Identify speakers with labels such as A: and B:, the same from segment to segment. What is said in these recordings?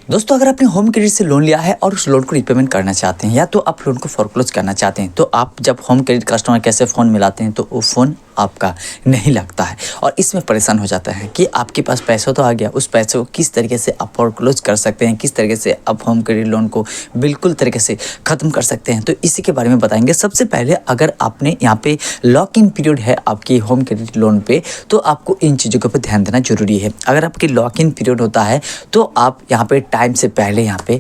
A: दोस्तों, अगर आपने होम क्रेडिट से लोन लिया है और उस लोन को रीपेमेंट करना चाहते हैं या तो आप लोन को फोरक्लोज करना चाहते हैं, तो आप जब होम क्रेडिट कस्टमर कैसे फ़ोन मिलाते हैं तो वो फ़ोन आपका नहीं लगता है और इसमें परेशान हो जाता है कि आपके पास पैसा तो आ गया, उस पैसे को किस तरीके से आप फोरक्लोज कर सकते हैं, किस तरीके से आप होम क्रेडिट लोन को बिल्कुल तरीके से ख़त्म कर सकते हैं। तो इसी के बारे में बताएंगे। सबसे पहले अगर आपने यहाँ पे लॉक इन पीरियड है आपकी होम क्रेडिट लोन पे, तो आपको इन चीज़ों के ऊपर ध्यान देना जरूरी है। अगर आपकी लॉक इन पीरियड होता है तो आप यहाँ पे टाइम से पहले यहाँ पे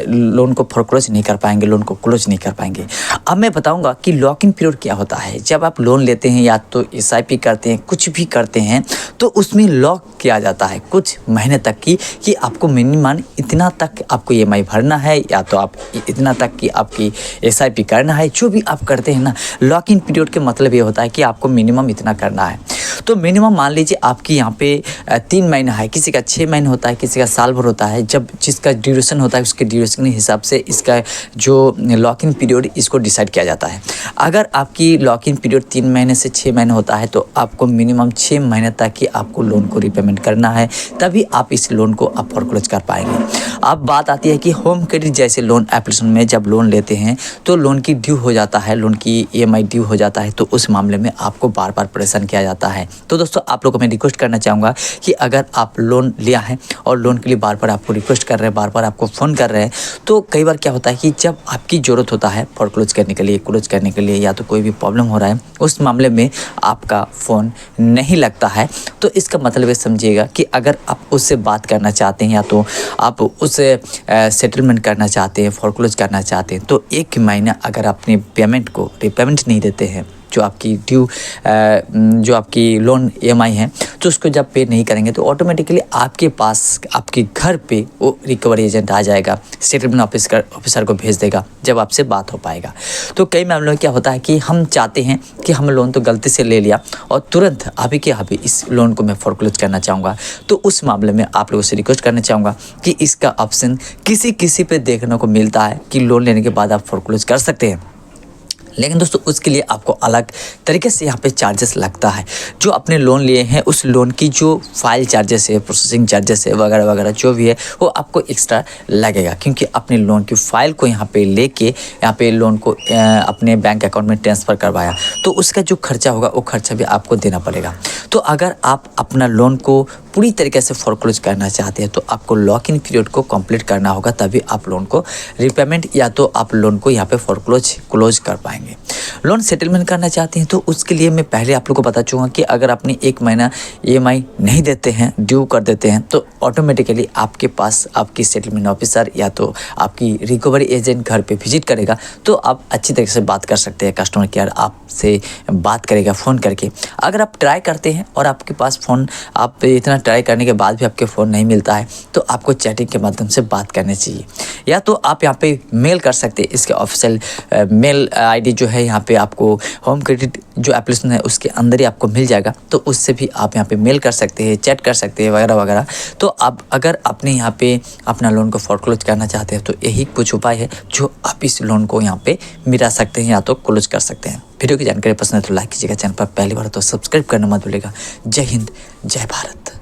A: लोन को फोरक्लोज नहीं कर पाएंगे, लोन को क्लोज नहीं कर पाएंगे। अब मैं बताऊंगा कि लॉक इन पीरियड क्या होता है। जब आप लोन लेते हैं या तो SIP करते हैं, कुछ भी करते हैं, तो उसमें लॉक किया जाता है कुछ महीने तक की कि आपको मिनिमम इतना तक आपको EMI भरना है या तो आप इतना तक कि आपकी SIP करना है। जो भी आप करते हैं ना, लॉक इन पीरियड के मतलब ये होता है कि आपको मिनिमम इतना करना है। तो मिनिमम मान लीजिए आपकी यहाँ पे 3 महीना है, किसी का 6 महीने होता है, किसी का साल भर होता है। जब जिसका ड्यूरेशन होता है उसके ड्यूरेशन के हिसाब से इसका जो लॉक इन पीरियड इसको डिसाइड किया जाता है। अगर आपकी लॉक इन पीरियड 3 महीने से 6 महीने होता है तो आपको मिनिमम 6 महीने तक कि आपको लोन को रीपेमेंट करना है, तभी आप इस लोन को आप फोरक्लोज कर पाएंगे। अब बात आती है कि होम क्रेडिट जैसे लोन एप्लीकेशन में जब लोन लेते हैं तो लोन की ड्यू हो जाता है, लोन की EMI ड्यू हो जाता है, तो उस मामले में आपको बार बार परेशान किया जाता है। तो दोस्तों, आप लोगों को मैं रिक्वेस्ट करना चाहूँगा कि अगर आप लोन लिया है और लोन के लिए बार बार आपको रिक्वेस्ट कर रहे हैं, बार बार आपको फ़ोन कर रहे हैं, तो कई बार क्या होता है कि जब आपकी ज़रूरत होता है फोरक्लोज करने के लिए, क्लोज करने के लिए, या तो कोई भी प्रॉब्लम हो रहा है, उस मामले में आपका फ़ोन नहीं लगता है। तो इसका मतलब ये समझिएगा कि अगर आप उससे बात करना चाहते हैं या तो आप उससे सेटलमेंट करना चाहते हैं, फोरक्लोज करना चाहते हैं, तो 1 महीना अगर अपने पेमेंट को रीपेमेंट नहीं देते हैं, जो आपकी ड्यू जो आपकी लोन EMI है, तो उसको जब पे नहीं करेंगे तो ऑटोमेटिकली आपके पास आपके घर पे वो रिकवरी एजेंट आ जाएगा, सेटलमेंट ऑफिसर को भेज देगा जब आपसे बात हो पाएगा। तो कई मामलों में क्या होता है कि हम चाहते हैं कि हम लोन तो गलती से ले लिया और तुरंत अभी के अभी इस लोन को मैं फोरक्लोज करना चाहूँगा। तो उस मामले में आप लोगों से रिक्वेस्ट करना चाहूँगा कि इसका ऑप्शन किसी पे देखने को मिलता है कि लोन लेने के बाद आप फोरक्लोज कर सकते हैं, लेकिन दोस्तों उसके लिए आपको अलग तरीके से यहाँ पे चार्जेस लगता है। जो अपने लोन लिए हैं उस लोन की जो फाइल चार्जेस है, प्रोसेसिंग चार्जेस है, वगैरह वगैरह जो भी है, वो आपको एक्स्ट्रा लगेगा, क्योंकि अपने लोन की फ़ाइल को यहाँ पे लेके यहाँ पे लोन को अपने बैंक अकाउंट में ट्रांसफ़र करवाया, तो उसका जो खर्चा होगा वो खर्चा भी आपको देना पड़ेगा। तो अगर आप अपना लोन को पूरी तरीके से फोरक्लोज करना चाहते हैं तो आपको लॉक इन पीरियड को कंप्लीट करना होगा, तभी आप लोन को रीपेमेंट या तो आप लोन को यहाँ पे क्लोज कर पाएंगे। लोन सेटलमेंट करना चाहते हैं तो उसके लिए मैं पहले आप लोग को बता चुका कि अगर आपने 1 महीना EMI नहीं देते हैं, ड्यू कर देते हैं, तो ऑटोमेटिकली आपके पास आपकी सेटलमेंट ऑफिसर या तो आपकी रिकवरी एजेंट घर पे विजिट करेगा, तो आप अच्छी तरीके से बात कर सकते हैं। कस्टमर केयर आपसे बात करेगा फ़ोन करके। अगर आप ट्राई करते हैं और आपके पास फ़ोन, आप इतना ट्राई करने के बाद भी आपके फ़ोन नहीं मिलता है, तो आपको चैटिंग के माध्यम से बात करनी चाहिए, या तो आप यहाँ पे मेल कर सकते हैं। इसके ऑफिशियल मेल ID जो है यहाँ पे आपको होम क्रेडिट जो एप्लीकेशन है उसके अंदर ही आपको मिल जाएगा, तो उससे भी आप यहाँ पे मेल कर सकते हैं, चैट कर सकते हैं, वगैरह वगैरह। तो आप अगर अपने यहाँ पे अपना लोन को फोरक्लोज करना चाहते हैं तो यही कुछ उपाय है जो आप इस लोन को यहाँ पे मिटा सकते हैं या तो क्लोज कर सकते हैं। वीडियो की जानकारी पसंद है तो लाइक कीजिएगा, चैनल पर पहली बार तो सब्सक्राइब करना मत भूलिएगा। जय हिंद, जय भारत।